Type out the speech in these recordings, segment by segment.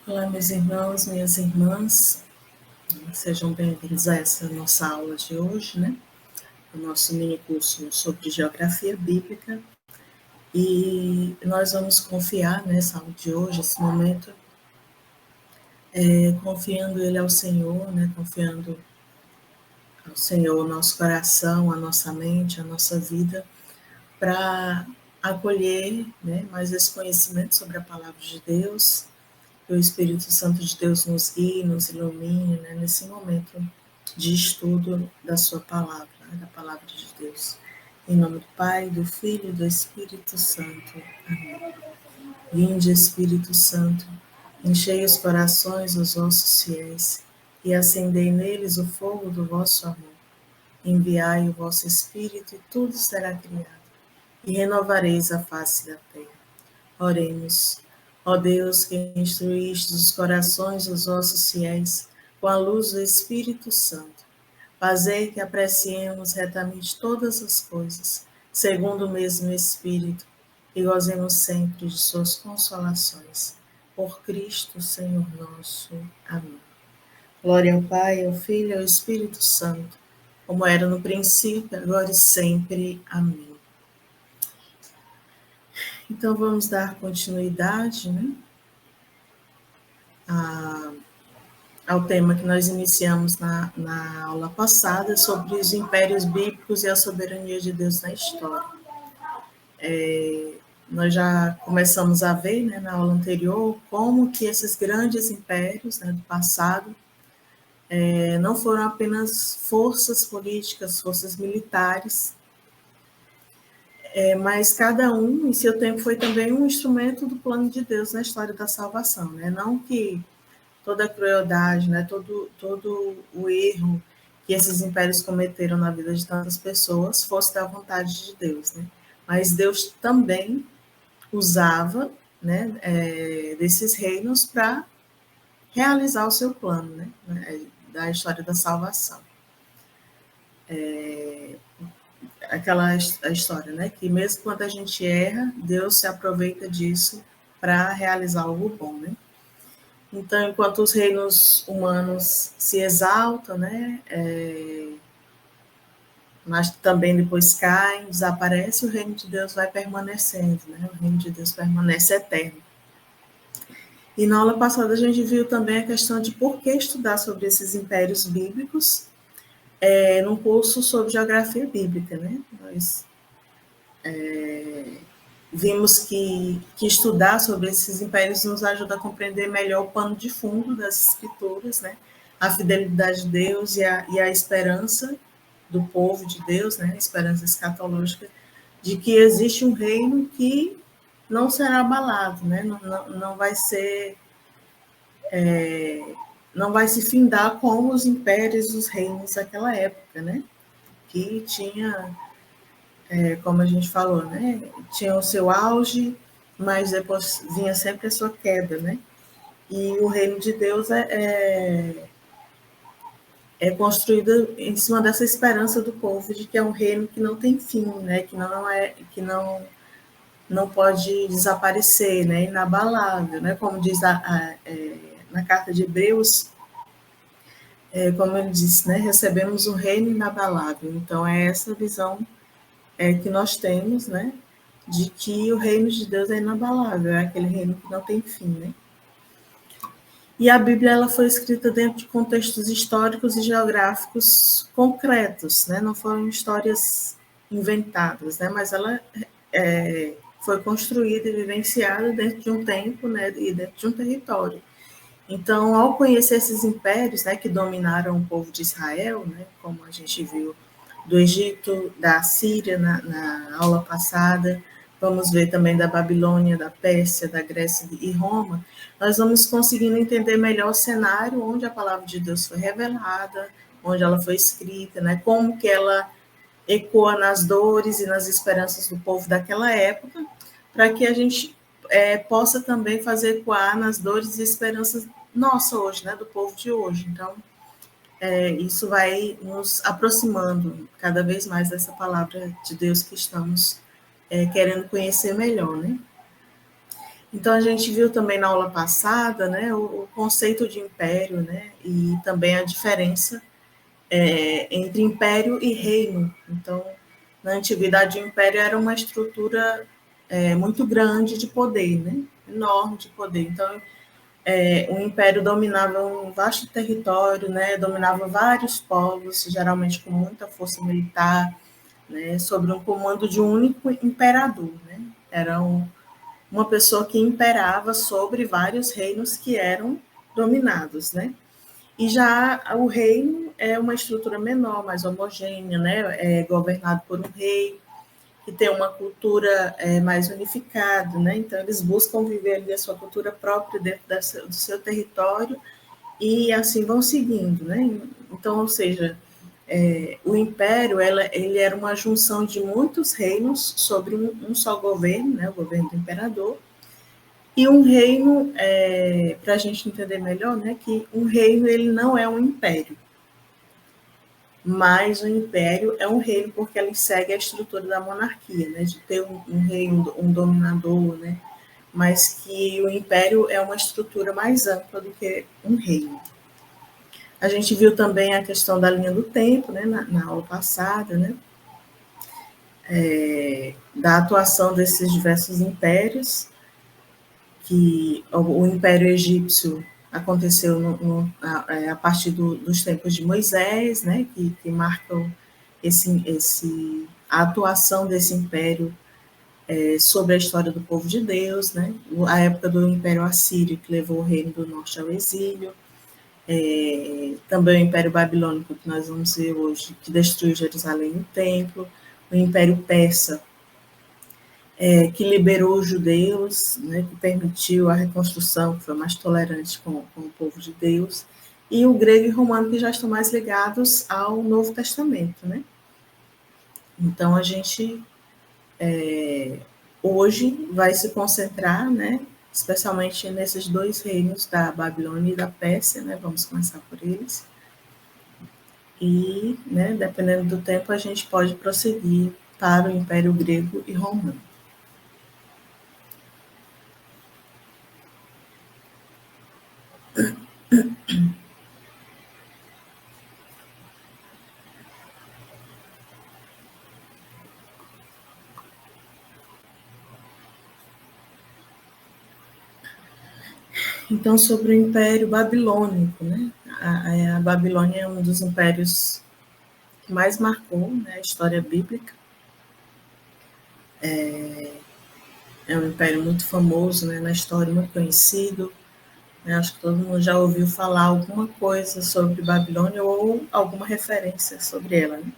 Olá, meus irmãos, minhas irmãs, sejam bem-vindos a essa nossa aula de hoje, né? O nosso mini curso sobre Geografia Bíblica. E nós vamos confiar nessa aula de hoje, esse momento, confiando ele ao Senhor, né? Confiando ao Senhor o nosso coração, a nossa mente, a nossa vida, para acolher, né, mais esse conhecimento sobre a palavra de Deus. Que o Espírito Santo de Deus nos guie, nos ilumine, né, nesse momento de estudo da sua palavra, né, da palavra de Deus. Em nome do Pai, do Filho e do Espírito Santo. Amém. Vinde, Espírito Santo, enchei os corações dos vossos fiéis e acendei neles o fogo do vosso amor. Enviai o vosso Espírito e tudo será criado, e renovareis a face da terra. Oremos. Ó Deus, que instruíste os corações dos vossos fiéis com a luz do Espírito Santo, fazei que apreciemos retamente todas as coisas, segundo o mesmo Espírito, e gozemos sempre de suas consolações. Por Cristo, Senhor nosso. Amém. Glória ao Pai, ao Filho e ao Espírito Santo, como era no princípio, agora e sempre. Amém. Então, vamos dar continuidade, né, ao tema que nós iniciamos na aula passada, sobre os impérios bíblicos e a soberania de Deus na história. Nós já começamos a ver, né, na aula anterior, como que esses grandes impérios, né, do passado não foram apenas forças políticas, forças militares, mas cada um, em seu tempo, foi também um instrumento do plano de Deus na história da salvação, né? Não que toda a crueldade, né, todo o erro que esses impérios cometeram na vida de tantas pessoas fosse da vontade de Deus, né? Mas Deus também usava, né, desses reinos para realizar o seu plano, né, da história da salvação. Aquela a história, né, que mesmo quando a gente erra, Deus se aproveita disso para realizar algo bom, né? Então, enquanto os reinos humanos se exaltam, né, mas também depois caem, desaparece, o reino de Deus vai permanecendo, né? O reino de Deus permanece eterno. E na aula passada a gente viu também a questão de por que estudar sobre esses impérios bíblicos num curso sobre geografia bíblica, né? Nós vimos que estudar sobre esses impérios nos ajuda a compreender melhor o pano de fundo das escrituras, né? A fidelidade de Deus e a esperança do povo de Deus, né? A esperança escatológica de que existe um reino que não será abalado, né? Não vai ser, não vai se findar como os impérios, os reinos daquela época, né? Que tinha, como a gente falou, né? Tinha o seu auge, mas depois vinha sempre a sua queda, né? E o reino de Deus é construído em cima dessa esperança do povo de que é um reino que não tem fim, né? Que não pode desaparecer, né? Inabalável, né? Como diz na carta de Hebreus, como ele disse, né? Recebemos um reino inabalável. Então é essa visão que nós temos, né? De que o reino de Deus é inabalável, é aquele reino que não tem fim, né? E a Bíblia ela foi escrita dentro de contextos históricos e geográficos concretos, né? Não foram histórias inventadas, né? Mas ela foi construída e vivenciada dentro de um tempo, né? E dentro de um território. Então, ao conhecer esses impérios, né, que dominaram o povo de Israel, né, como a gente viu do Egito, da Síria na aula passada, vamos ver também da Babilônia, da Pérsia, da Grécia e Roma, nós vamos conseguindo entender melhor o cenário onde a palavra de Deus foi revelada, onde ela foi escrita, né, como que ela ecoa nas dores e nas esperanças do povo daquela época, para que a gente possa também fazer ecoar nas dores e esperanças nossa hoje, né, do povo de hoje. Então, isso vai nos aproximando cada vez mais dessa palavra de Deus que estamos querendo conhecer melhor, né? Então, a gente viu também na aula passada, né, o conceito de império, né, e também a diferença entre império e reino. Então, na antiguidade, o império era uma estrutura muito grande de poder, né, enorme de poder. Então, o império dominava um vasto território, né, dominava vários povos, geralmente com muita força militar, né, sob um comando de um único imperador, né. Era uma pessoa que imperava sobre vários reinos que eram dominados, né? E já o reino é uma estrutura menor, mais homogênea, né? É governado por um rei que tem uma cultura mais unificada, né? Então eles buscam viver ali a sua cultura própria dentro do seu território e assim vão seguindo, né? Então, ou seja, o império ele era uma junção de muitos reinos sobre um só governo, né? O governo do imperador. E um reino, para a gente entender melhor, né, que um reino ele não é um império, mas o império é um reino porque ele segue a estrutura da monarquia, né, de ter um rei, um dominador, né, mas que o império é uma estrutura mais ampla do que um reino. A gente viu também a questão da linha do tempo, né, na aula passada, né, da atuação desses diversos impérios, que o Império Egípcio aconteceu a partir dos tempos de Moisés, né, que marcam a atuação desse império sobre a história do povo de Deus, né, a época do Império Assírio, que levou o reino do norte ao exílio, também o Império Babilônico, que nós vamos ver hoje, que destruiu Jerusalém e o templo, o Império Persa, que liberou os judeus, né, que permitiu a reconstrução, que foi mais tolerante com o povo de Deus, e o grego e romano, que já estão mais ligados ao Novo Testamento. Né? Então, a gente hoje vai se concentrar, né, especialmente nesses dois reinos da Babilônia e da Pérsia, né, vamos começar por eles, e, né, dependendo do tempo, a gente pode prosseguir para o Império Grego e Romano. Então, sobre o Império Babilônico, né? A Babilônia é um dos impérios que mais marcou, né, a história bíblica. É um império muito famoso, né, na história, muito conhecido. Né? Acho que todo mundo já ouviu falar alguma coisa sobre Babilônia ou alguma referência sobre ela. Né?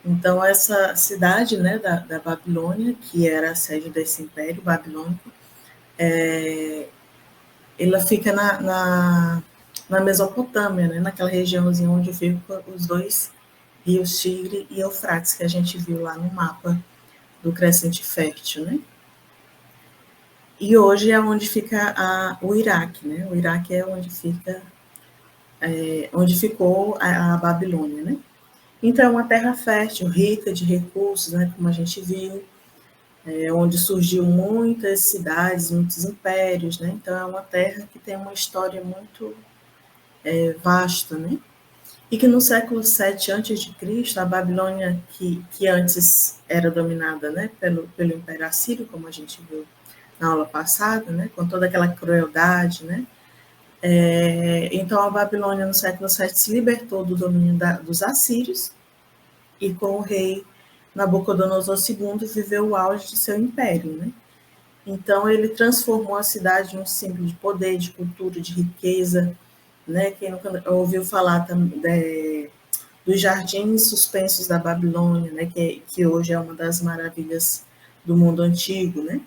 Então, essa cidade, né, da Babilônia, que era a sede desse império babilônico, ela fica na Mesopotâmia, né, naquela regiãozinha onde ficam os dois rios Tigre e Eufrates, que a gente viu lá no mapa do Crescente Fértil. Né? E hoje é onde fica o Iraque. Né? O Iraque é onde ficou a Babilônia. Né? Então, é uma terra fértil, rica de recursos, né, como a gente viu, onde surgiu muitas cidades, muitos impérios. Né? Então, é uma terra que tem uma história muito vasta, né? E que no século VII a.C., a Babilônia, que antes era dominada, né, pelo Império Assírio, como a gente viu na aula passada, né, com toda aquela crueldade, né, então a Babilônia no século VII se libertou do domínio dos assírios e com o rei Nabucodonosor II viveu o auge de seu império, né. Então ele transformou a cidade em um símbolo de poder, de cultura, de riqueza, né. Quem nunca ouviu falar dos jardins suspensos da Babilônia, né, que hoje é uma das maravilhas do mundo antigo, né?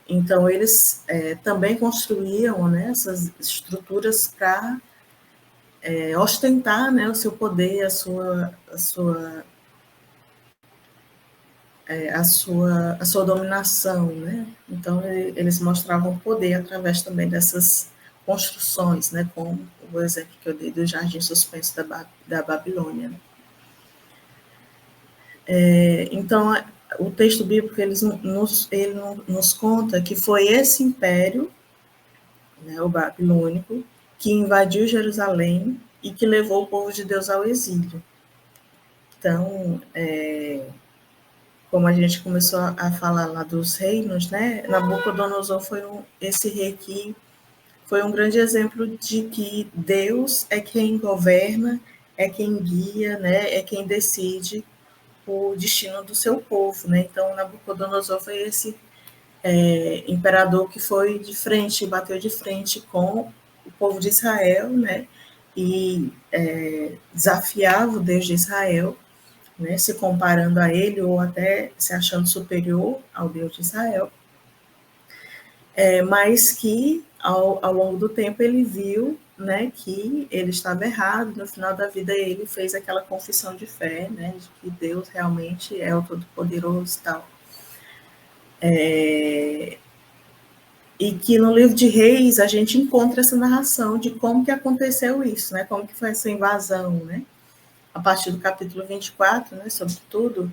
Então eles também construíam, né, essas estruturas para ostentar, né, o seu poder, a sua dominação, né? Então eles mostravam poder através também dessas construções, né, como o exemplo que eu dei do jardim suspenso da Babilônia. Então, o texto bíblico ele nos conta que foi esse império, né, o babilônico, que invadiu Jerusalém e que levou o povo de Deus ao exílio. Então, como a gente começou a falar lá dos reinos, né, Nabucodonosor foi esse rei que foi um grande exemplo de que Deus é quem governa, é quem guia, né, é quem decide o destino do seu povo, né? Então, Nabucodonosor foi esse imperador que foi de frente, bateu de frente com o povo de Israel, né? E desafiava o Deus de Israel, né? Se comparando a ele ou até se achando superior ao Deus de Israel. Mas que ao longo do tempo ele viu, né, que ele estava errado. No final da vida ele fez aquela confissão de fé, né, de que Deus realmente é o Todo-Poderoso e tal. E que no livro de Reis a gente encontra essa narração de como que aconteceu isso, né, como que foi essa invasão, né, a partir do capítulo 24, né, sobretudo,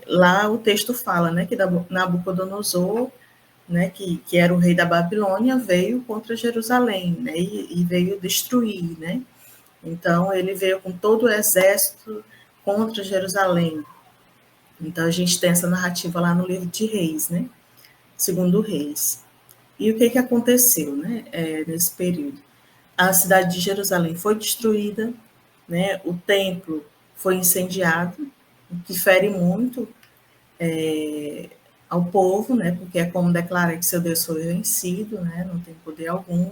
lá o texto fala, né, que Nabucodonosor, né, que era o rei da Babilônia, veio contra Jerusalém, né, e veio destruir, né. Então, ele veio com todo o exército contra Jerusalém. Então, a gente tem essa narrativa lá no livro de Reis, né, segundo Reis. E o que aconteceu, né, nesse período? A cidade de Jerusalém foi destruída, né, o templo foi incendiado, o que fere muito ao povo, né, porque é como declarar que seu Deus foi vencido, né, não tem poder algum.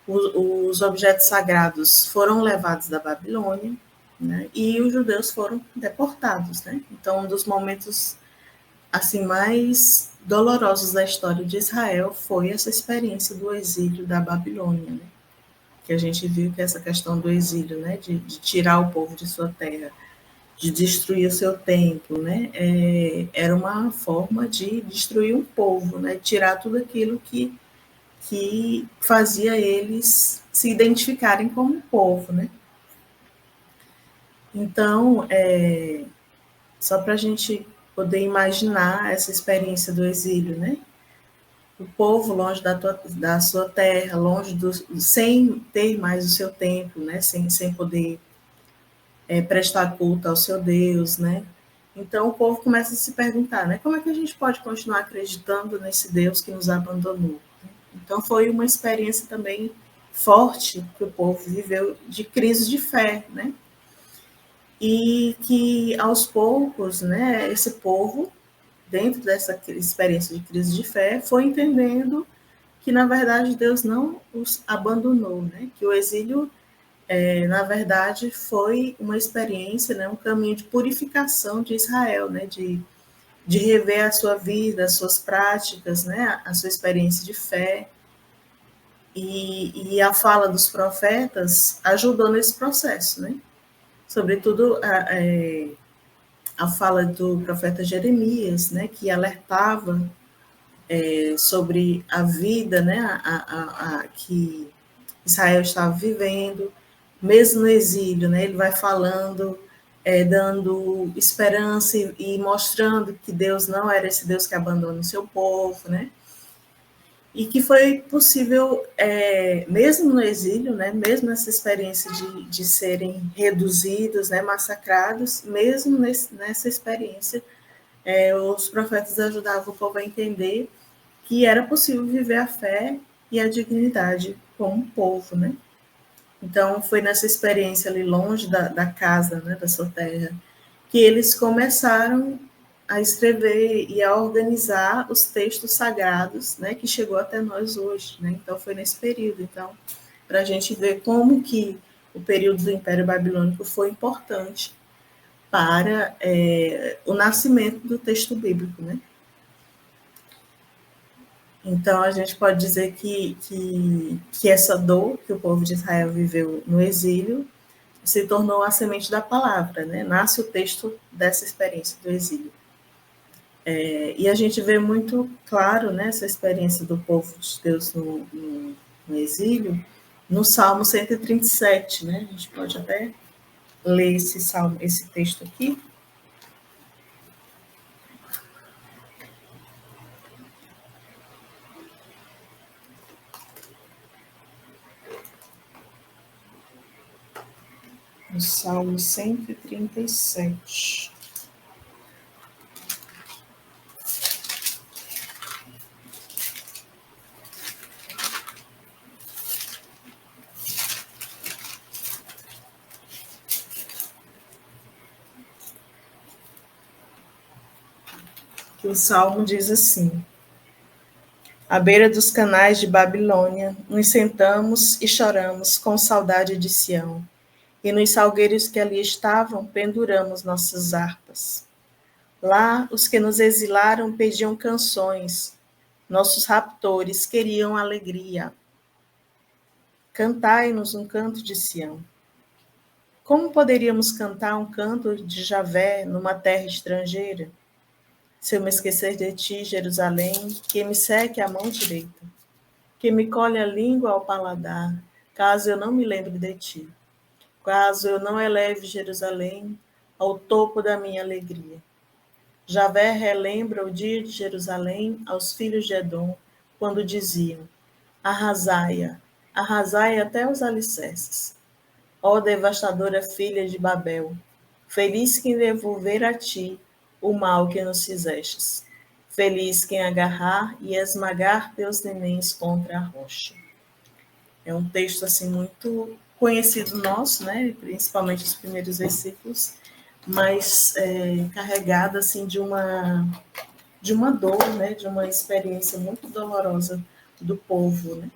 Os objetos sagrados foram levados da Babilônia, né, e os judeus foram deportados, né. Então, um dos momentos assim mais dolorosos da história de Israel foi essa experiência do exílio da Babilônia, né, que a gente viu que essa questão do exílio, né, de tirar o povo de sua terra, de destruir o seu templo, né, era uma forma de destruir um povo, né, tirar tudo aquilo que fazia eles se identificarem como um povo, né. Então, só para a gente poder imaginar essa experiência do exílio, né, o povo longe da sua terra, longe sem ter mais o seu templo, né, sem poder prestar culto ao seu Deus, né. Então o povo começa a se perguntar, né, como é que a gente pode continuar acreditando nesse Deus que nos abandonou? Então foi uma experiência também forte que o povo viveu de crise de fé, né? E que aos poucos, né, esse povo, dentro dessa experiência de crise de fé, foi entendendo que na verdade Deus não os abandonou, né? Que o exílio na verdade, foi uma experiência, né, um caminho de purificação de Israel, né, de rever a sua vida, as suas práticas, né, a sua experiência de fé. E a fala dos profetas ajudou nesse processo, né? Sobretudo a fala do profeta Jeremias, né, que alertava sobre a vida, né, que Israel estava vivendo, mesmo no exílio, né, ele vai falando, dando esperança e mostrando que Deus não era esse Deus que abandona o seu povo, né, e que foi possível, mesmo no exílio, né, mesmo nessa experiência de serem reduzidos, né, massacrados, mesmo nessa experiência, os profetas ajudavam o povo a entender que era possível viver a fé e a dignidade como povo, né? Então, foi nessa experiência ali longe da casa, né, da sua terra, que eles começaram a escrever e a organizar os textos sagrados, né, que chegou até nós hoje, né? Então, foi nesse período. Então, para a gente ver como que o período do Império Babilônico foi importante para o nascimento do texto bíblico, né? Então, a gente pode dizer que essa dor que o povo de Israel viveu no exílio se tornou a semente da palavra, né? Nasce o texto dessa experiência do exílio. E a gente vê muito claro, né, essa experiência do povo de Deus no exílio no Salmo 137, né? A gente pode até ler esse texto aqui. no Salmo 137. Que o Salmo diz assim: à beira dos canais de Babilônia, nos sentamos e choramos com saudade de Sião, e nos salgueiros que ali estavam penduramos nossas harpas. Lá, os que nos exilaram pediam canções, nossos raptores queriam alegria. Cantai-nos um canto de Sião. Como poderíamos cantar um canto de Javé numa terra estrangeira? Se eu me esquecer de ti, Jerusalém, que me seque a mão direita, que me colhe a língua ao paladar, caso eu não me lembre de ti, caso eu não eleve Jerusalém ao topo da minha alegria. Javé relembra o dia de Jerusalém aos filhos de Edom, quando diziam: arrasai-a, arrasai até os alicerces. Ó devastadora filha de Babel, feliz quem devolver a ti o mal que nos fizestes. Feliz quem agarrar e esmagar teus nenéns contra a rocha. É um texto assim muito conhecido nosso, né? Principalmente os primeiros versículos, mas carregado assim de uma dor, né? De uma experiência muito dolorosa do povo, né?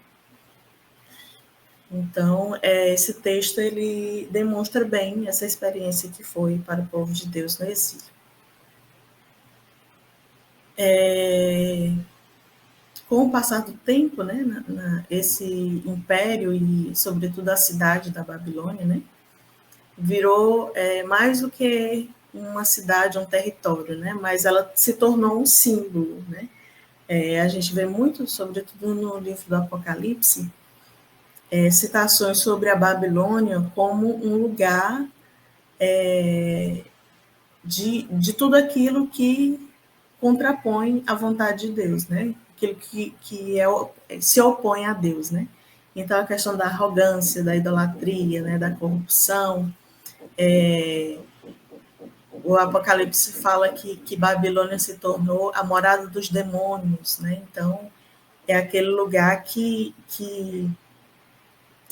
Então, esse texto ele demonstra bem essa experiência que foi para o povo de Deus no exílio. Com o passar do tempo, né, esse império e, sobretudo, a cidade da Babilônia, né, virou mais do que uma cidade, um território, né, mas ela se tornou um símbolo, né. A gente vê muito, sobretudo no livro do Apocalipse, citações sobre a Babilônia como um lugar de tudo aquilo que contrapõe a vontade de Deus, né? Aquilo se opõe a Deus, né? Então, a questão da arrogância, da idolatria, né? Da corrupção. O Apocalipse fala que Babilônia se tornou a morada dos demônios, né? Então, é aquele lugar que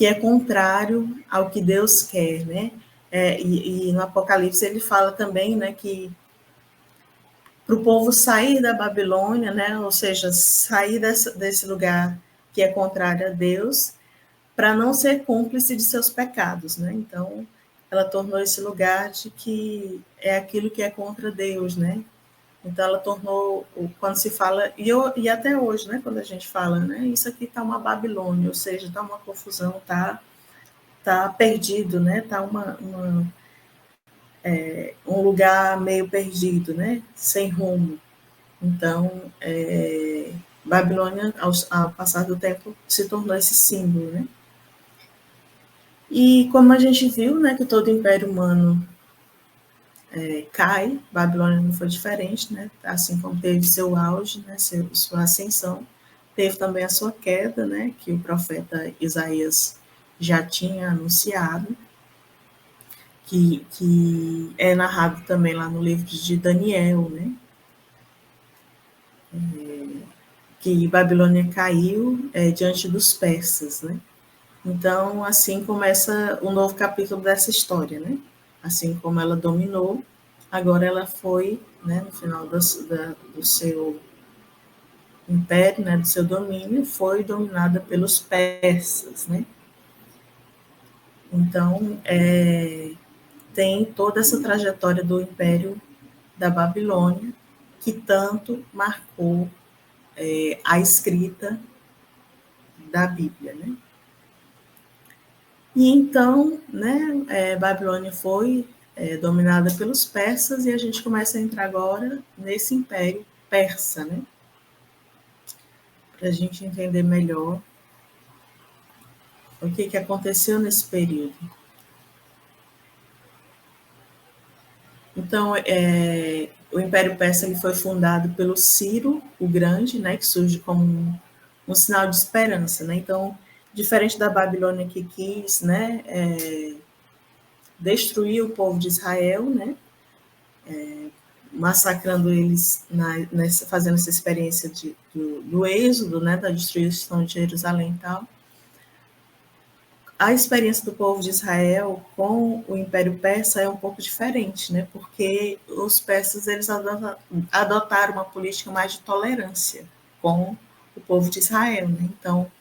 é contrário ao que Deus quer, né? E no Apocalipse ele fala também, né, que para o povo sair da Babilônia, né, ou seja, sair desse lugar que é contrário a Deus, para não ser cúmplice de seus pecados, né? Então, ela tornou esse lugar de que é aquilo que é contra Deus, né? Então, ela tornou, quando se fala, e até hoje, né, quando a gente fala, né, isso aqui está uma Babilônia, ou seja, está uma confusão, tá perdido, né? Está um lugar meio perdido, né? Sem rumo. Então, Babilônia, ao passar do tempo, se tornou esse símbolo, né? E como a gente viu, né, que todo império humano cai, Babilônia não foi diferente, né? Assim como teve seu auge, né, sua ascensão, teve também a sua queda, né, que o profeta Isaías já tinha anunciado, que é narrado também lá no livro de Daniel, né? Que Babilônia caiu diante dos persas, né? Então, assim começa o novo capítulo dessa história, né? Assim como ela dominou, agora ela foi, né, no final do seu império, né, do seu domínio, foi dominada pelos persas, né? Então, tem toda essa trajetória do império da Babilônia que tanto marcou a escrita da Bíblia, né? E então, né, Babilônia foi dominada pelos persas e a gente começa a entrar agora nesse império persa, né? Para a gente entender melhor o que aconteceu nesse período. Então, o Império Persa ele foi fundado pelo Ciro o Grande, né, que surge como um sinal de esperança, né? Então, diferente da Babilônia que quis, né, destruir o povo de Israel, né? Massacrando eles, fazendo essa experiência do êxodo, né? Da destruição de Jerusalém e tal. A experiência do povo de Israel com o Império Persa é um pouco diferente, né? Porque os persas eles adotaram uma política mais de tolerância com o povo de Israel, né? Então,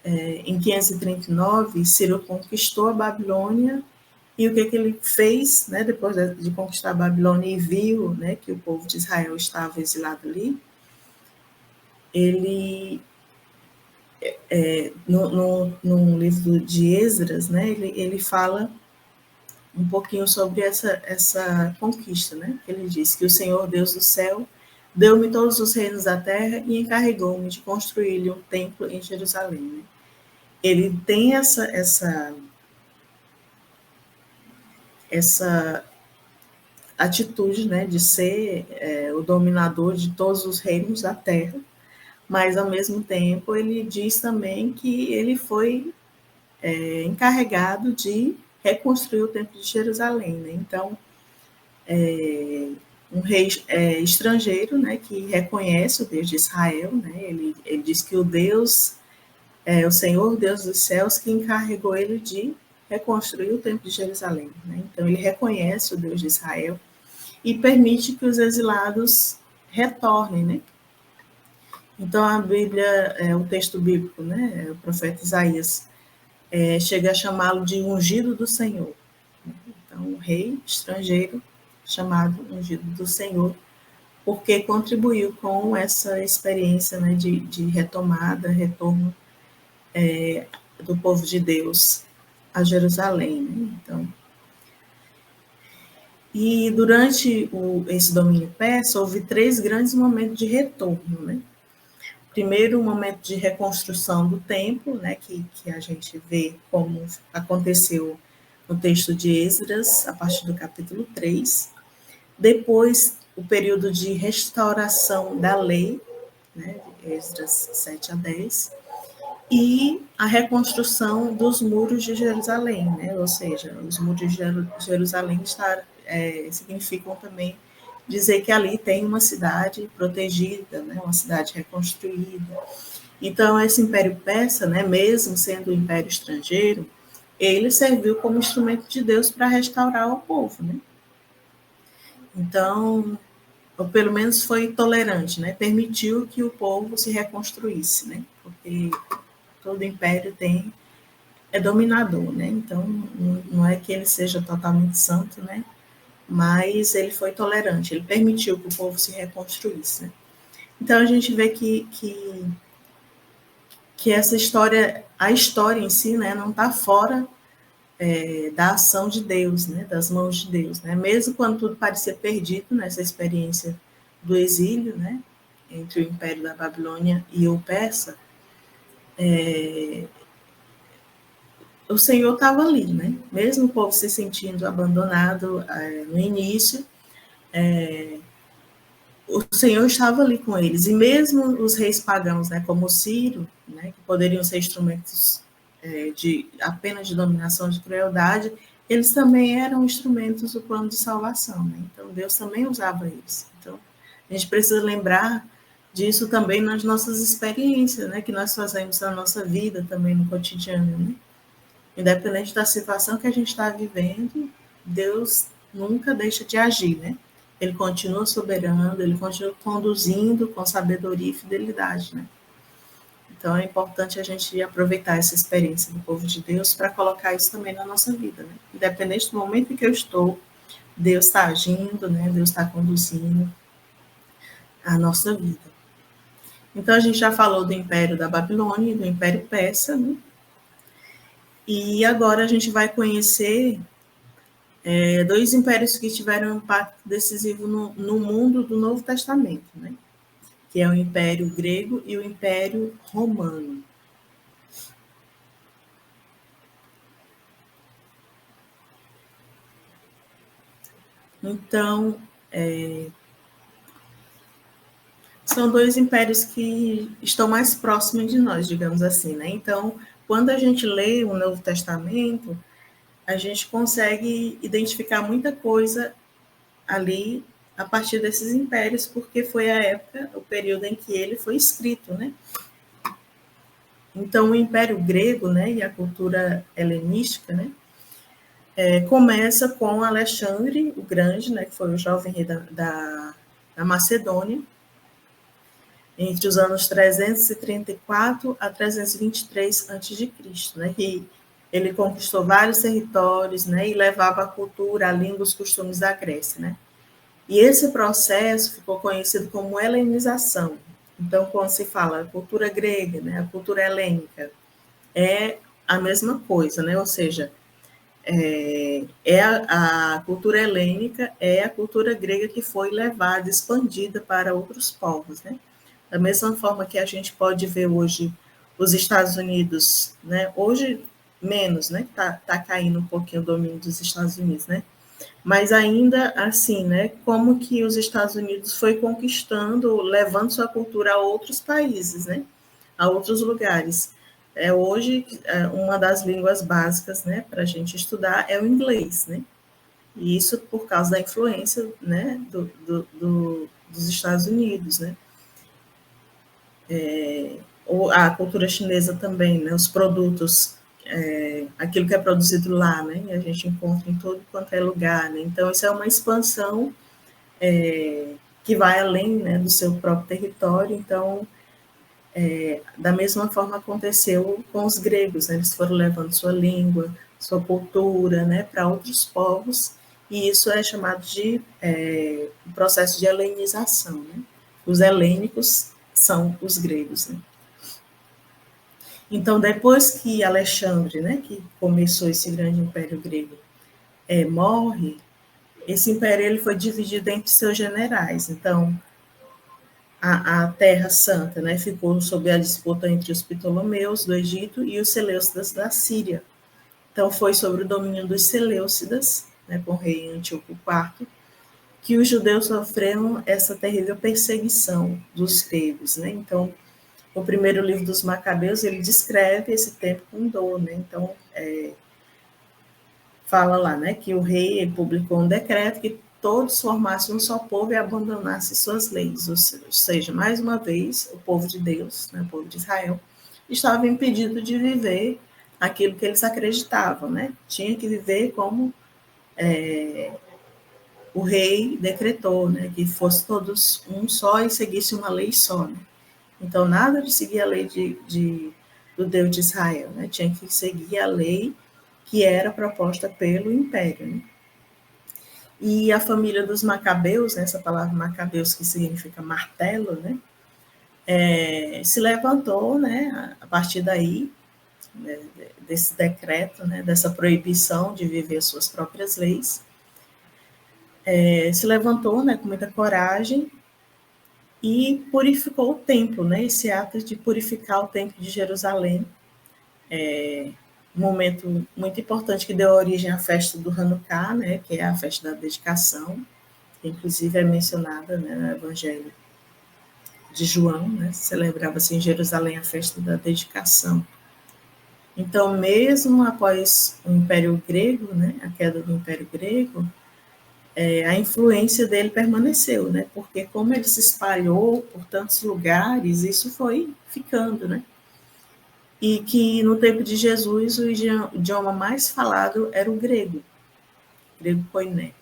em 539, Ciro conquistou a Babilônia e o que ele fez, né? Depois de conquistar a Babilônia e viu, né, que o povo de Israel estava exilado ali, ele no livro de Esdras, né, ele fala um pouquinho sobre essa conquista, né? Ele diz que o Senhor Deus do céu deu-me todos os reinos da terra e encarregou-me de construir-lhe um templo em Jerusalém. Né? Ele tem essa atitude, né, de ser o dominador de todos os reinos da terra, mas ao mesmo tempo ele diz também que ele foi encarregado de reconstruir o templo de Jerusalém, né? Então, um rei estrangeiro, né, que reconhece o Deus de Israel, né? Ele diz que o Deus o Senhor Deus dos céus que encarregou ele de reconstruir o templo de Jerusalém, né? Então ele reconhece o Deus de Israel e permite que os exilados retornem, né? Então a Bíblia, o texto bíblico, né, o profeta Isaías chega a chamá-lo de ungido do Senhor. Então, um rei estrangeiro chamado ungido do Senhor, porque contribuiu com essa experiência, né, de retomada, retorno do povo de Deus a Jerusalém. Né? Então, e durante esse domínio persa, houve 3 grandes momentos de retorno. Né? Primeiro, o momento de reconstrução do templo, né, que a gente vê como aconteceu no texto de Esdras, a partir do capítulo 3. Depois, o período de restauração da lei, né, de Esdras 7 a 10, e a reconstrução dos muros de Jerusalém, né, ou seja, os muros de Jerusalém significam também dizer que ali tem uma cidade protegida, né, uma cidade reconstruída. Então, esse Império Persa, né, mesmo sendo um império estrangeiro, ele serviu como instrumento de Deus para restaurar o povo, né? Então, ou pelo menos foi tolerante, né? Permitiu que o povo se reconstruísse, né? Porque todo império é dominador, né? Então, não é que ele seja totalmente santo, né? Mas ele foi tolerante, ele permitiu que o povo se reconstruísse, né? Então, a gente vê que essa história, a história em si, né, não está fora da ação de Deus, né, das mãos de Deus, né, mesmo quando tudo parecia perdido nessa experiência do exílio, né, entre o Império da Babilônia e o Persa, o Senhor estava ali, né, mesmo o povo se sentindo abandonado no início, o Senhor estava ali com eles, e mesmo os reis pagãos, né, como Ciro, né, que poderiam ser instrumentos apenas de dominação, de crueldade, eles também eram instrumentos do plano de salvação, né? Então Deus também usava eles. Então a gente precisa lembrar disso também nas nossas experiências, né, que nós fazemos na nossa vida também no cotidiano, né? Independente da situação que a gente está vivendo, Deus nunca deixa de agir, né? Ele continua soberano, ele continua conduzindo com sabedoria e fidelidade, né? Então é importante a gente aproveitar essa experiência do povo de Deus para colocar isso também na nossa vida, né? Independente do momento em que eu estou, Deus está agindo, né? Deus está conduzindo a nossa vida. Então a gente já falou do Império da Babilônia e do Império Persa, né? E agora a gente vai conhecer 2 impérios que tiveram um impacto decisivo no mundo do Novo Testamento, né? Que é o Império Grego e o Império Romano. Então, são 2 impérios que estão mais próximos de nós, digamos assim, né? Então, quando a gente lê o Novo Testamento, a gente consegue identificar muita coisa ali a partir desses impérios, porque foi a época, o período em que ele foi escrito, né? Então, o Império Grego, né, e a cultura helenística, né, começa com Alexandre o Grande, né, que foi o jovem rei da Macedônia, entre os anos 334 a 323 a.C., né, que ele conquistou vários territórios, né, e levava a cultura, a língua, os costumes da Grécia, né. E esse processo ficou conhecido como helenização. Então, quando se fala cultura grega, né, a cultura helênica, é a mesma coisa, né, ou seja, a cultura helênica é a cultura grega que foi levada, expandida para outros povos, né? Da mesma forma que a gente pode ver hoje os Estados Unidos, né? Hoje menos, né? Tá caindo um pouquinho o domínio dos Estados Unidos, né? Mas ainda assim, né? Como que os Estados Unidos foi conquistando, levando sua cultura a outros países, né? A outros lugares. Hoje, uma das línguas básicas, né, para a gente estudar é o inglês, né? E isso por causa da influência, né, dos Estados Unidos, né? Ou a cultura chinesa também, né? Os produtos, aquilo que é produzido lá, né? E a gente encontra em todo quanto é lugar, né? Então, isso é uma expansão que vai além, né, do seu próprio território. Então, da mesma forma aconteceu com os gregos, né? Eles foram levando sua língua, sua cultura, né, para outros povos, e isso é chamado de processo de helenização, né? Os helênicos são os gregos, né? Então, depois que Alexandre, né, que começou esse grande império grego, morre, esse império ele foi dividido entre seus generais. Então, a Terra Santa, né, ficou sob a disputa entre os Ptolomeus do Egito e os Seleucidas da Síria. Então, foi sobre o domínio dos Seleucidas, né, com o rei Antíoco IV, que os judeus sofreram essa terrível perseguição dos gregos, né? Então, o primeiro livro dos Macabeus, ele descreve esse tempo com dor, né? Então, fala lá, né, que o rei publicou um decreto que todos formassem um só povo e abandonassem suas leis, ou seja, mais uma vez, o povo de Deus, né, o povo de Israel, estava impedido de viver aquilo que eles acreditavam, né? Tinha que viver como o rei decretou, né, que fosse todos um só e seguisse uma lei só, né? Então, nada de seguir a lei do Deus de Israel, né? Tinha que seguir a lei que era proposta pelo Império, né? E a família dos Macabeus, né, essa palavra Macabeus que significa martelo, né, se levantou, né, a partir daí, né, desse decreto, né, dessa proibição de viver suas próprias leis, se levantou, né, com muita coragem e purificou o templo, né, esse ato de purificar o templo de Jerusalém, um momento muito importante que deu origem à festa do Hanukkah, né, que é a festa da dedicação, que inclusive é mencionada, né, no Evangelho de João, né, celebrava-se em Jerusalém a festa da dedicação. Então, mesmo após o Império Grego, né, a queda do Império Grego, a influência dele permaneceu, né, porque como ele se espalhou por tantos lugares, isso foi ficando, né, e que no tempo de Jesus o idioma mais falado era o grego koiné.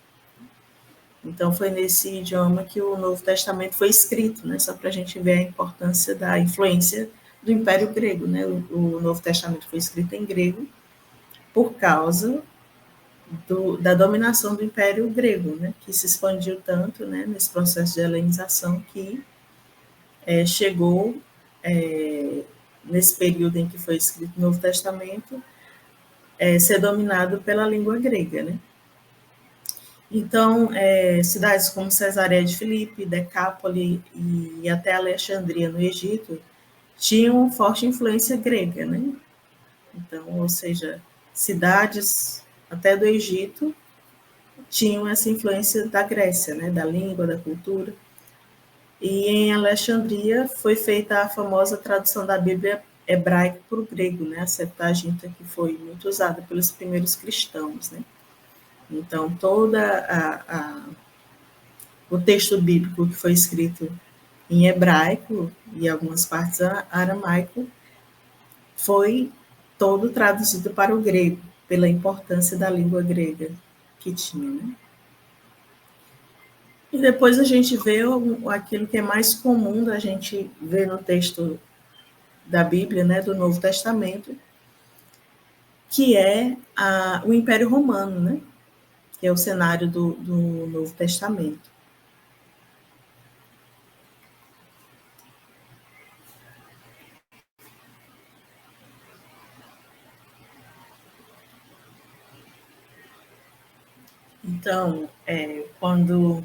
Então, foi nesse idioma que o Novo Testamento foi escrito, né? Só para a gente ver a importância da influência do Império Grego, né? O Novo Testamento foi escrito em grego por causa da dominação do Império Grego, né? Que se expandiu tanto, né? Nesse processo de helenização que chegou nesse período em que foi escrito o Novo Testamento ser dominado pela língua grega, né? Então, cidades como Cesareia de Filipe, Decápole e até Alexandria, no Egito, tinham forte influência grega, né? Então, ou seja, cidades até do Egito tinham essa influência da Grécia, né? Da língua, da cultura. E em Alexandria foi feita a famosa tradução da Bíblia hebraico para o grego, né? A Septuaginta, que foi muito usada pelos primeiros cristãos, né? Então, o texto bíblico que foi escrito em hebraico e algumas partes aramaico foi todo traduzido para o grego, pela importância da língua grega que tinha, né? E depois a gente vê aquilo que é mais comum da gente ver no texto da Bíblia, né, do Novo Testamento, que é o Império Romano, né, que é o cenário do Novo Testamento. Então, quando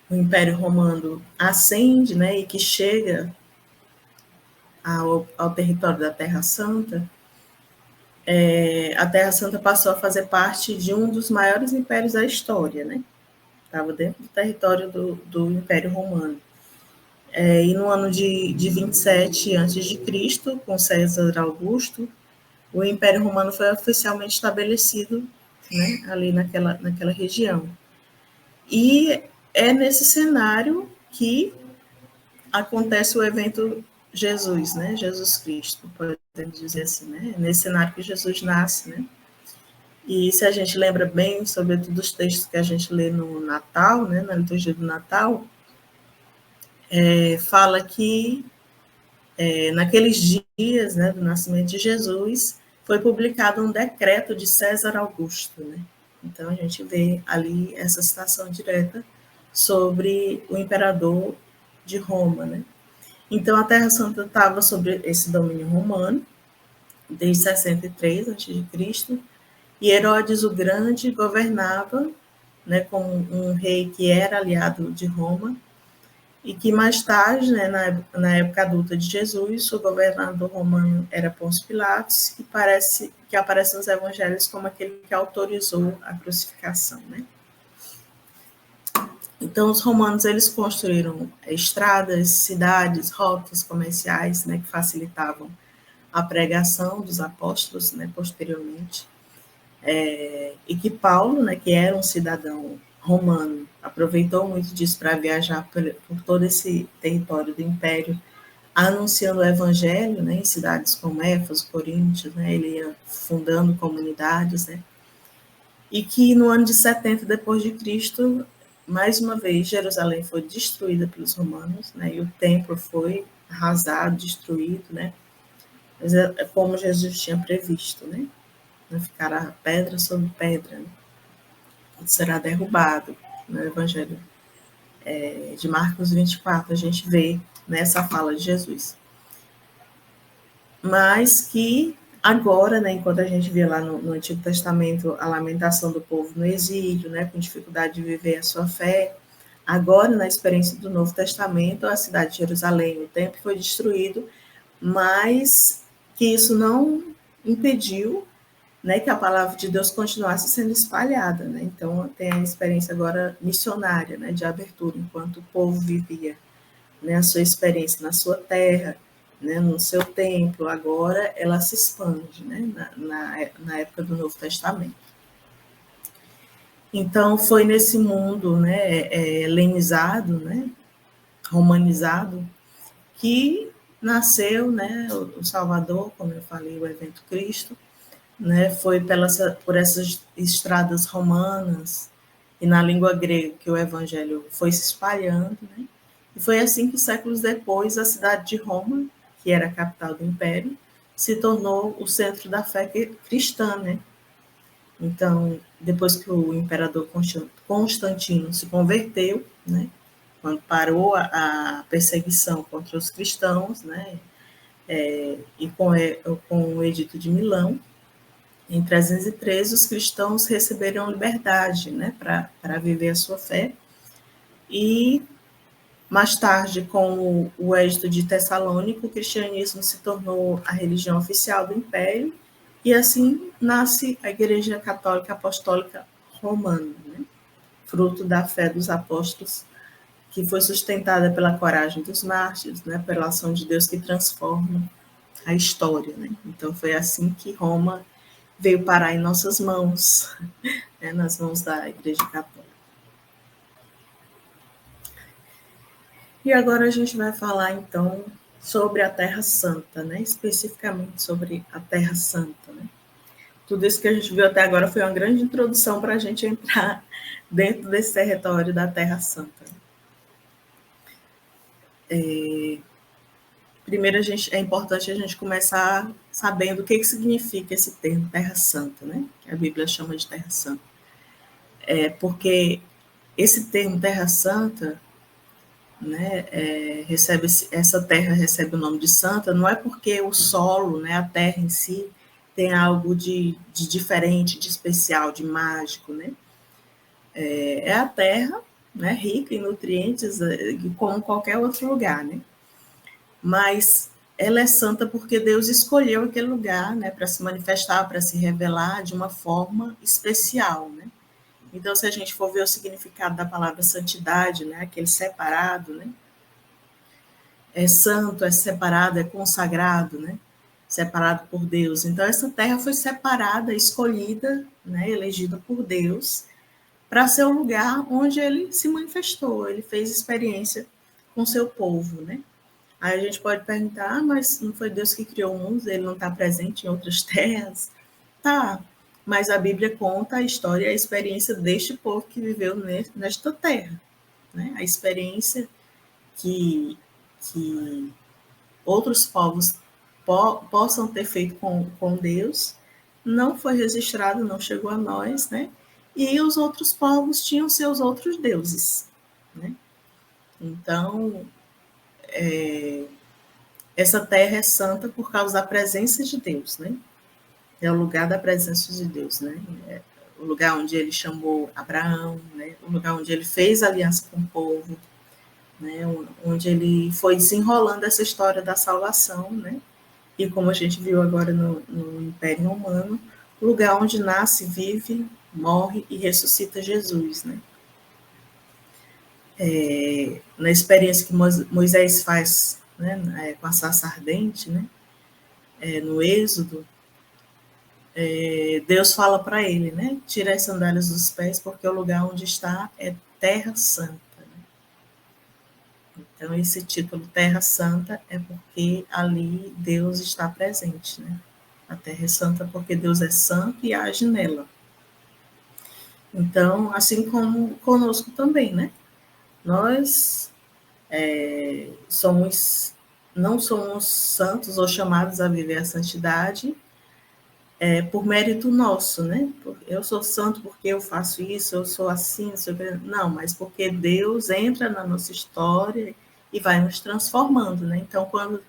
o Império Romano ascende, né, e que chega ao território da Terra Santa, a Terra Santa passou a fazer parte de um dos maiores impérios da história, né? Estava dentro do território do Império Romano. E no ano de 27 a.C., com César Augusto, o Império Romano foi oficialmente estabelecido, né, ali naquela região. E é nesse cenário que acontece o evento Jesus, né? Jesus Cristo, podemos dizer assim, né? Nesse cenário que Jesus nasce, né? E se a gente lembra bem, sobretudo os textos que a gente lê no Natal, né? Na liturgia do Natal, fala que naqueles dias, né, do nascimento de Jesus, foi publicado um decreto de César Augusto, né? Então a gente vê ali essa citação direta sobre o imperador de Roma, né? Então a Terra Santa estava sob esse domínio romano desde 63 a.C. e Herodes o Grande governava, né, com um rei que era aliado de Roma e que mais tarde, né, na época adulta de Jesus, o governador romano era Pôncio Pilatos, que aparece nos evangelhos como aquele que autorizou a crucificação, né? Então, os romanos, eles construíram estradas, cidades, rotas comerciais, né, que facilitavam a pregação dos apóstolos, né, posteriormente, e que Paulo, né, que era um cidadão romano, aproveitou muito disso para viajar por todo esse território do Império, anunciando o Evangelho, né, em cidades como Éfeso, Coríntios, né, ele ia fundando comunidades, né, e que no ano de 70 depois de Cristo, mais uma vez, Jerusalém foi destruída pelos romanos, né, e o templo foi arrasado, destruído, né, mas é como Jesus tinha previsto, né, não ficará pedra sobre pedra, né, será derrubado. No Evangelho de Marcos 24, a gente vê nessa fala de Jesus. Mas que agora, né, enquanto a gente vê lá no Antigo Testamento a lamentação do povo no exílio, né, com dificuldade de viver a sua fé, agora, na experiência do Novo Testamento, a cidade de Jerusalém, o templo foi destruído, mas que isso não impediu, né, que a palavra de Deus continuasse sendo espalhada, né? Então tem a experiência agora missionária, né, de abertura, enquanto o povo vivia, né, a sua experiência na sua terra, né, no seu templo, agora ela se expande, né, na época do Novo Testamento. Então foi nesse mundo, né, helenizado, né, romanizado, que nasceu, né, o Salvador, como eu falei, o evento Cristo, né, foi por essas estradas romanas e na língua grega que o evangelho foi se espalhando, né, e foi assim que séculos depois a cidade de Roma, que era a capital do império, se tornou o centro da fé cristã, né. Então, depois que o imperador Constantino se converteu, né, quando parou a perseguição contra os cristãos, né, e com o Edito de Milão, em 313, os cristãos receberam liberdade, né, para viver a sua fé. E, mais tarde, com o Edito de Tessalônica, o cristianismo se tornou a religião oficial do Império, e assim nasce a Igreja Católica Apostólica Romana, né, fruto da fé dos apóstolos, que foi sustentada pela coragem dos mártires, né, pela ação de Deus que transforma, a história, né? Então foi assim que Roma veio parar em nossas mãos, né, nas mãos da Igreja Católica. E agora a gente vai falar então sobre a Terra Santa, né? Especificamente sobre a Terra Santa, né? Tudo isso que a gente viu até agora foi uma grande introdução para a gente entrar dentro desse território da Terra Santa. Primeiro, é importante a gente começar sabendo o que significa esse termo Terra Santa, né? Que a Bíblia chama de Terra Santa. Porque esse termo Terra Santa, né, essa terra recebe o nome de santa, não é porque o solo, né, a terra em si, tem algo de diferente, de especial, de mágico, né? É a terra, né, rica em nutrientes, como qualquer outro lugar, né? Mas ela é santa porque Deus escolheu aquele lugar, né, para se manifestar, para se revelar de uma forma especial, né? Então, se a gente for ver o significado da palavra santidade, né, aquele separado, né? É santo, é separado, é consagrado, né? Separado por Deus. Então, essa terra foi separada, escolhida, né, elegida por Deus, para ser o lugar onde ele se manifestou, ele fez experiência com seu povo, né? Aí a gente pode perguntar, mas não foi Deus que criou o mundo, ele não está presente em outras terras? Tá, mas a Bíblia conta a história e a experiência deste povo que viveu nesta terra, né? A experiência que outros povos possam ter feito com Deus não foi registrado, não chegou a nós, né? E os outros povos tinham seus outros deuses, né? Então, essa terra é santa por causa da presença de Deus, né? É o lugar da presença de Deus, né? É o lugar onde ele chamou Abraão, né? O lugar onde ele fez aliança com o povo, né? Onde ele foi desenrolando essa história da salvação, né? E como a gente viu agora no Império Romano, lugar onde nasce, vive, morre e ressuscita Jesus, né? Na experiência que Moisés faz, né, com a sarça ardente, né, no Êxodo, Deus fala para ele, né, tira as sandálias dos pés, porque o lugar onde está é Terra Santa. Então, esse título Terra Santa é porque ali Deus está presente, né? A Terra é santa porque Deus é santo e age nela. Então, assim como conosco também, né? Nós não somos santos ou chamados a viver a santidade por mérito nosso, né? Eu sou santo porque eu faço isso, eu sou assim, não, mas porque Deus entra na nossa história e vai nos transformando, né? Então, quando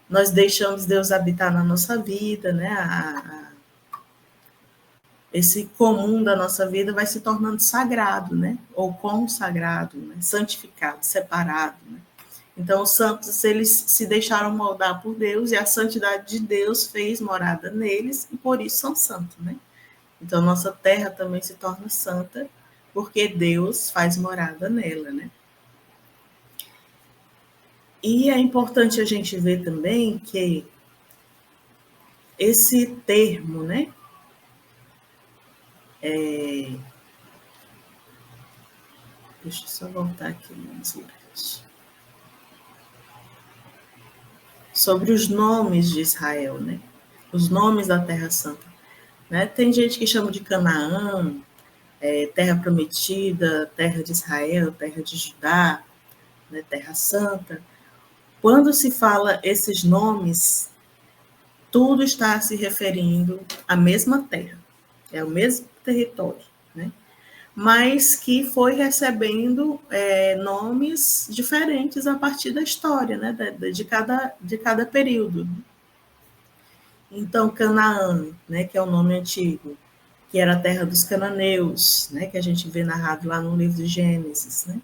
nós deixamos Deus habitar na nossa vida, né? Esse comum da nossa vida vai se tornando sagrado, né? Ou consagrado, né? Santificado, separado, né? Então, os santos, eles se deixaram moldar por Deus e a santidade de Deus fez morada neles e por isso são santos, né? Então, nossa terra também se torna santa porque Deus faz morada nela, né? E é importante a gente ver também que esse termo, né? Deixa eu só voltar aqui nos livros. Sobre os nomes de Israel, né? Os nomes da Terra Santa. Né? Tem gente que chama de Canaã, Terra Prometida, Terra de Israel, Terra de Judá, né? Terra Santa. Quando se fala esses nomes, tudo está se referindo à mesma terra, é o mesmo território, né? Mas que foi recebendo nomes diferentes a partir da história, né? De cada período. Então, Canaã, né, que é o nome antigo, que era a terra dos cananeus, né, que a gente vê narrado lá no livro de Gênesis, né?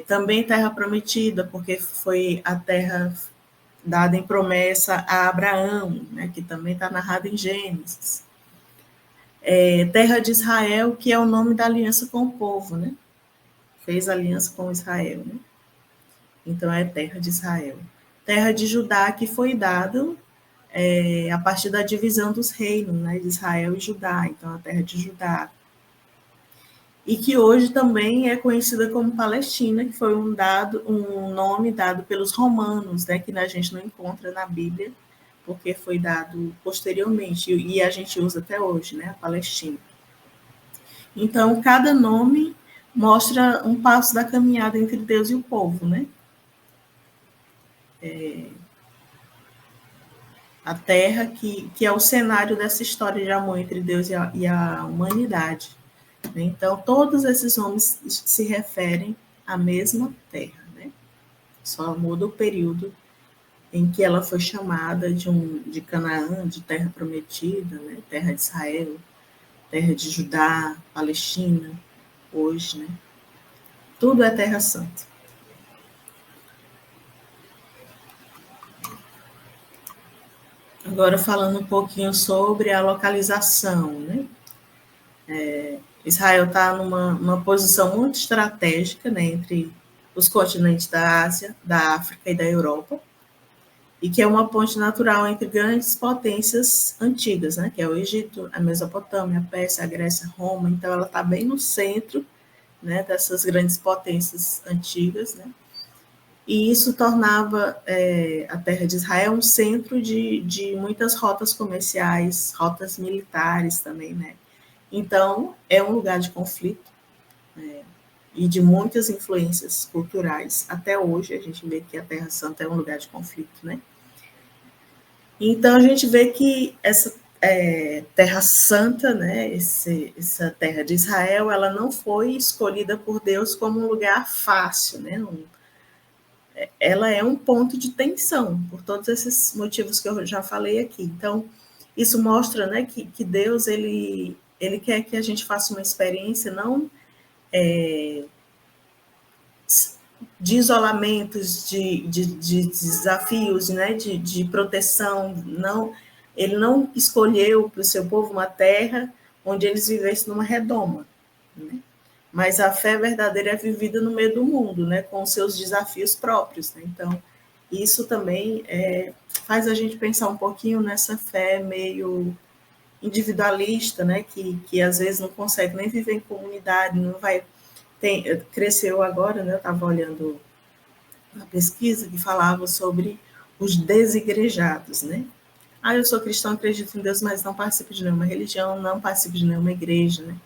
Também terra prometida, porque foi a terra dada em promessa a Abraão, né, que também está narrado em Gênesis. Terra de Israel, que é o nome da aliança com o povo, né? Fez aliança com Israel, né? Então é terra de Israel. terra de Judá, que foi dado a partir da divisão dos reinos, né, de Israel e Judá, então a terra de Judá. E que hoje também é conhecida como Palestina, que foi um nome dado pelos romanos, né, que a gente não encontra na Bíblia, porque foi dado posteriormente, e a gente usa até hoje, né, a Palestina. Então, cada nome mostra um passo da caminhada entre Deus e o povo, né? A terra que é o cenário dessa história de amor entre Deus e a humanidade. Então, todos esses nomes se referem à mesma terra, né? Só muda o período em que ela foi chamada de Canaã, de terra prometida, né? Terra de Israel, terra de Judá, Palestina, hoje, né? Tudo é Terra Santa. Agora, falando um pouquinho sobre a localização, né? Israel está numa posição muito estratégica, né, entre os continentes da Ásia, da África e da Europa, e que é uma ponte natural entre grandes potências antigas, né, que é o Egito, a Mesopotâmia, a Pérsia, a Grécia, Roma. Então, ela está bem no centro, né, dessas grandes potências antigas, né, e isso tornava a terra de Israel um centro de muitas rotas comerciais, rotas militares também, né. Então, é um lugar de conflito, e de muitas influências culturais. Até hoje, a gente vê que a Terra Santa é um lugar de conflito, né? Então, a gente vê que essa Terra Santa, né, essa terra de Israel, ela não foi escolhida por Deus como um lugar fácil, né? Ela é um ponto de tensão, por todos esses motivos que eu já falei aqui. Então, isso mostra, né, que Deus, ele quer que a gente faça uma experiência não de isolamentos, de desafios, né, de proteção. Não, ele não escolheu para o seu povo uma terra onde eles vivessem numa redoma, né? Mas a fé verdadeira é vivida no meio do mundo, né, com os seus desafios próprios, né? Então, isso também faz a gente pensar um pouquinho nessa fé meio individualista, né, que às vezes não consegue nem viver em comunidade, não vai cresceu agora, né? Eu estava olhando uma pesquisa que falava sobre os desigrejados, né? Ah, eu sou cristão, acredito em Deus, mas não participo de nenhuma religião, não participo de nenhuma igreja, né?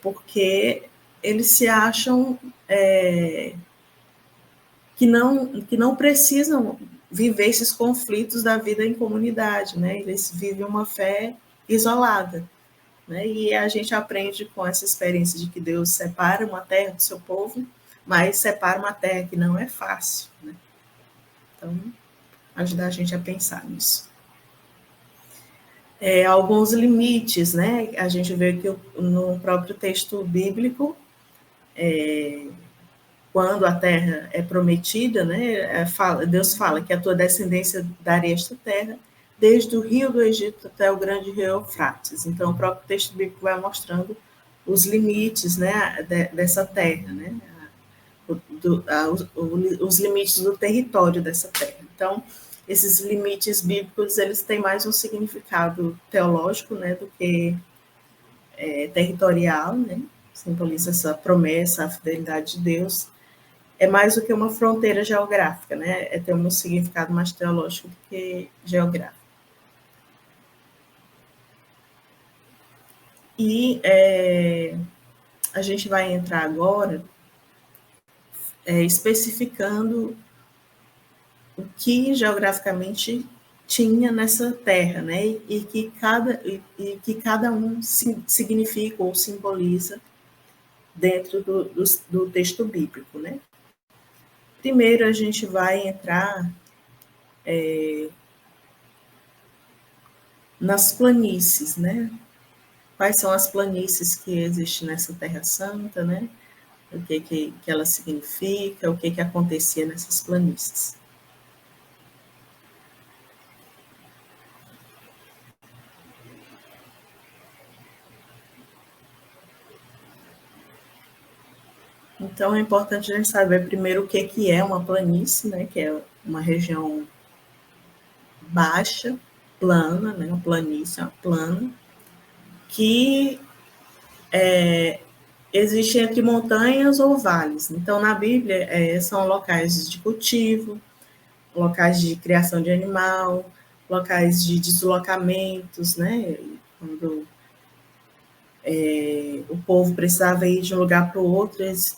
Porque eles se acham que não precisam viver esses conflitos da vida em comunidade, né? Eles vivem uma fé isolada, né? E a gente aprende com essa experiência de que Deus separa uma terra do seu povo, mas separa uma terra que não é fácil, né? Então, ajudar a gente a pensar nisso. Alguns limites, né? A gente vê que no próprio texto bíblico, quando a terra é prometida, né? Deus fala que a tua descendência daria esta terra, desde o rio do Egito até o grande rio Eufrates. Então, o próprio texto bíblico vai mostrando os limites, né, dessa terra, né? Os limites do território dessa terra. Então, esses limites bíblicos, eles têm mais um significado teológico, né, do que territorial, né? Simboliza essa promessa, a fidelidade de Deus. É mais do que uma fronteira geográfica, né? Tem um significado mais teológico do que geográfico. E a gente vai entrar agora especificando o que geograficamente tinha nessa terra, né? E que cada um significa ou simboliza dentro do texto bíblico, né? Primeiro a gente vai entrar nas planícies, né? Quais são as planícies que existem nessa Terra Santa, né? O que ela significa, o que acontecia nessas planícies. Então, é importante a gente saber primeiro o que é uma planície, né? Que é uma região baixa, plana, né, uma planície, uma plana, que existe entre montanhas ou vales. Então, na Bíblia, são locais de cultivo, locais de criação de animal, locais de deslocamentos, né? Quando o povo precisava ir de um lugar para o outro, eles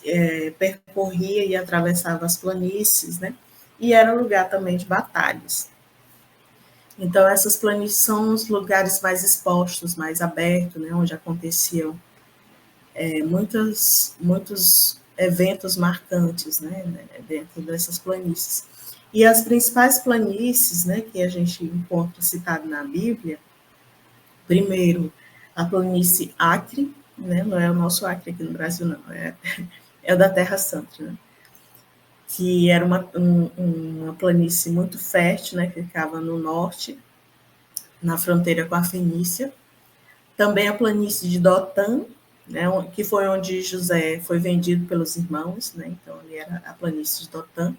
percorria e atravessava as planícies, né? E era lugar também de batalhas. Então, essas planícies são os lugares mais expostos, mais abertos, né? Onde aconteciam muitos eventos marcantes, né? Dentro dessas planícies. E as principais planícies, né, que a gente encontra citado na Bíblia, primeiro, a planície Acre, né, não é o nosso Acre aqui no Brasil, não, é o da Terra Santa, né, que era uma planície muito fértil, né, que ficava no norte, na fronteira com a Fenícia. Também a planície de Dotã, né, que foi onde José foi vendido pelos irmãos, né, então ali era a planície de Dotã.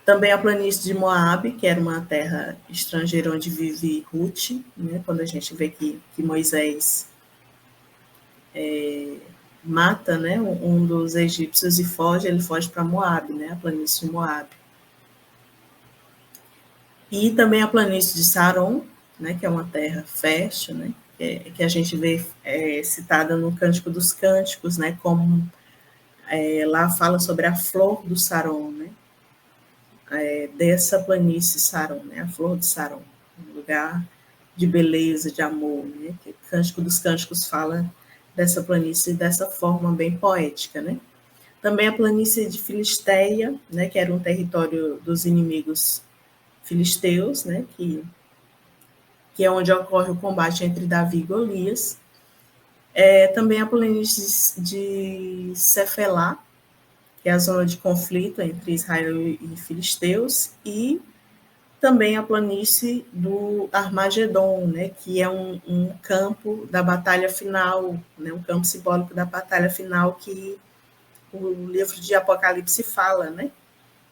Também a planície de Moabe, que era uma terra estrangeira onde vive Ruth, né, quando a gente vê que Moisés mata, né, um dos egípcios e foge, ele foge para Moabe, né, a planície de Moabe. E também a planície de Saron, né, que é uma terra fértil, né, que a gente vê citada no Cântico dos Cânticos, né, como lá fala sobre a flor do Saron, né, dessa planície Saron, né, a flor de Saron, um lugar de beleza, de amor, né, que o Cântico dos Cânticos fala dessa planície dessa forma bem poética, né. Também a planície de Filisteia, né, que era um território dos inimigos filisteus, né, que é onde ocorre o combate entre Davi e Golias. Também a planície de Cefelá, que é a zona de conflito entre Israel e filisteus, e também a planície do Armagedon, né, que é um campo da batalha final, né, um campo simbólico da batalha final que o livro de Apocalipse fala, né?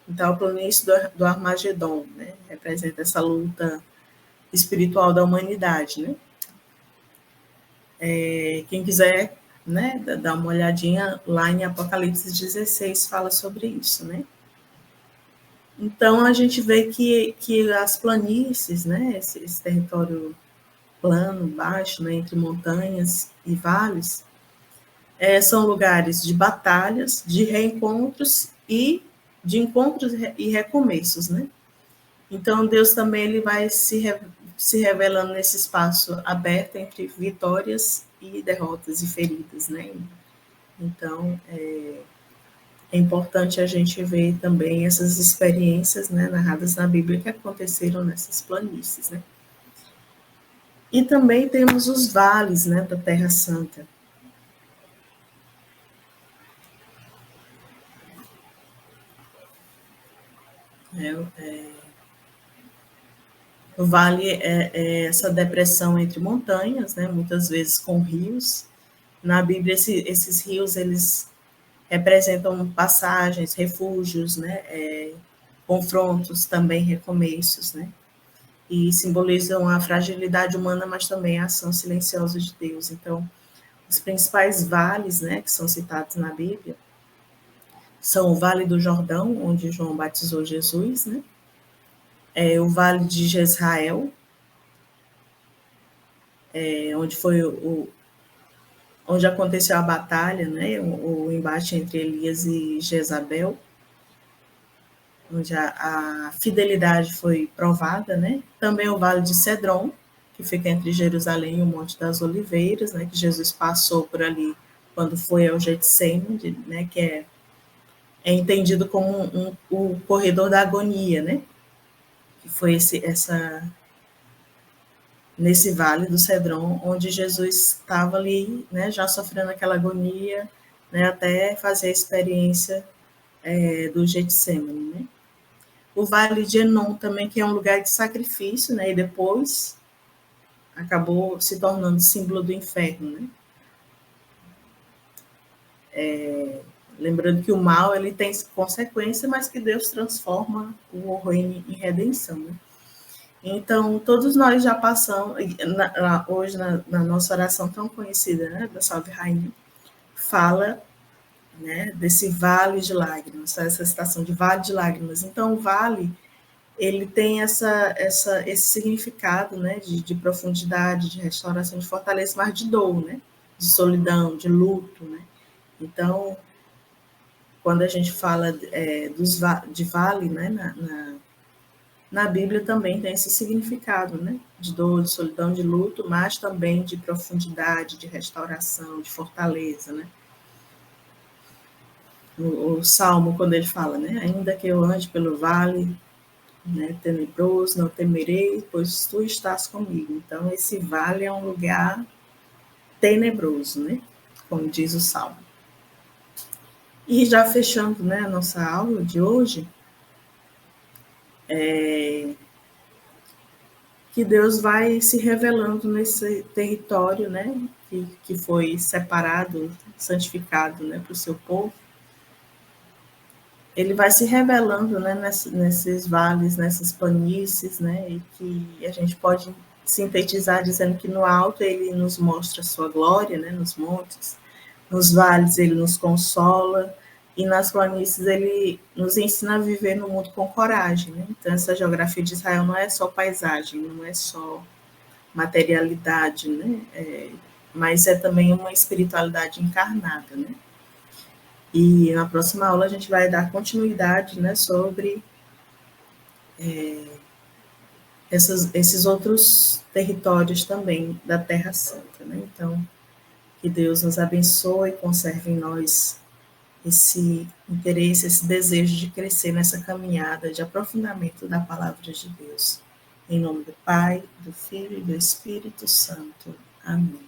Então, a planície do Armagedon, né, representa essa luta espiritual da humanidade, né? Quem quiser, né, dar uma olhadinha lá em Apocalipse 16 fala sobre isso, né? Então, a gente vê que as planícies, né, esse território plano, baixo, né, entre montanhas e vales, são lugares de batalhas, de reencontros e de encontros e recomeços, né? Então, Deus também ele vai se revelando nesse espaço aberto entre vitórias e derrotas e feridas, né? Então, é importante a gente ver também essas experiências, né, narradas na Bíblia que aconteceram nessas planícies, né? E também temos os vales, né, da Terra Santa. O vale é essa depressão entre montanhas, né, muitas vezes com rios. Na Bíblia, esses rios, eles representam passagens, refúgios, né, confrontos, também recomeços, né, e simbolizam a fragilidade humana, mas também a ação silenciosa de Deus. Então, os principais vales, né, que são citados na Bíblia, são o Vale do Jordão, onde João batizou Jesus, né, o Vale de Jezrael, onde foi onde aconteceu a batalha, né, o embate entre Elias e Jezabel, onde a fidelidade foi provada, né? Também o Vale de Cedron, que fica entre Jerusalém e o Monte das Oliveiras, né? Que Jesus passou por ali quando foi ao Getsemane, né? Que é entendido como o corredor da agonia, né? Que foi nesse Vale do Cedron, onde Jesus estava ali, né? Já sofrendo aquela agonia, né? Até fazer a experiência do Getsemane, né? O Vale de Enon também, que é um lugar de sacrifício, né? E depois acabou se tornando símbolo do inferno, né? Lembrando que o mal ele tem consequência, mas que Deus transforma o horror em redenção. Né? Então, todos nós já passamos, hoje na nossa oração tão conhecida, né, da Salve Rainha, fala, né, desse vale de lágrimas, essa citação de vale de lágrimas. Então, o vale, ele tem esse significado, né, de profundidade, de restauração, de fortaleza, mas de dor, né, de solidão, de luto. Né? Então, quando a gente fala de vale, né, na Bíblia também tem esse significado, né? De dor, de solidão, de luto, mas também de profundidade, de restauração, de fortaleza, né? O Salmo, quando ele fala, né? Ainda que eu ande pelo vale, né, tenebroso, não temerei, pois tu estás comigo. Então, esse vale é um lugar tenebroso, né? Como diz o Salmo. E já fechando, né, a nossa aula de hoje, que Deus vai se revelando nesse território, né, que foi separado, santificado, né, para o seu povo. Ele vai se revelando, né, nesses vales, nessas planícies, né, e que a gente pode sintetizar dizendo que no alto ele nos mostra a sua glória, né, nos montes, nos vales ele nos consola, e nas planícies ele nos ensina a viver no mundo com coragem. Né? Então, essa geografia de Israel não é só paisagem, não é só materialidade, né? Mas é também uma espiritualidade encarnada. Né? E na próxima aula a gente vai dar continuidade, né, sobre esses outros territórios também da Terra Santa. Né? Então, que Deus nos abençoe e conserve em nós esse interesse, esse desejo de crescer nessa caminhada de aprofundamento da palavra de Deus. Em nome do Pai, do Filho e do Espírito Santo. Amém.